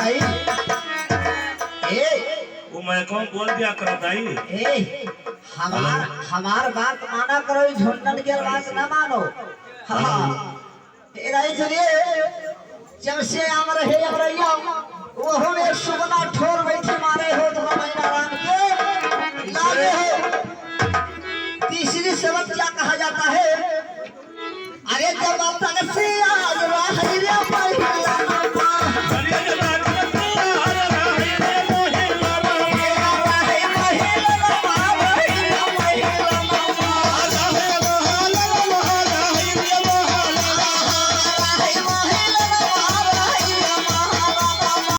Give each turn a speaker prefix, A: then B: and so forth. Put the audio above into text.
A: दाई ए
B: वो मैं कौन बोल दिया करो दाई।
A: ए हमार बात माना करो, झुंडन के बात ना मानो। हाँ ए दाई सुनिए, जब से आम रहे रैया वो हमें सुबना ठोर बैठे मारे हो तो महीना राम के लागे हो। तीसरी सबक क्या कहा जाता है, अरे जब तक से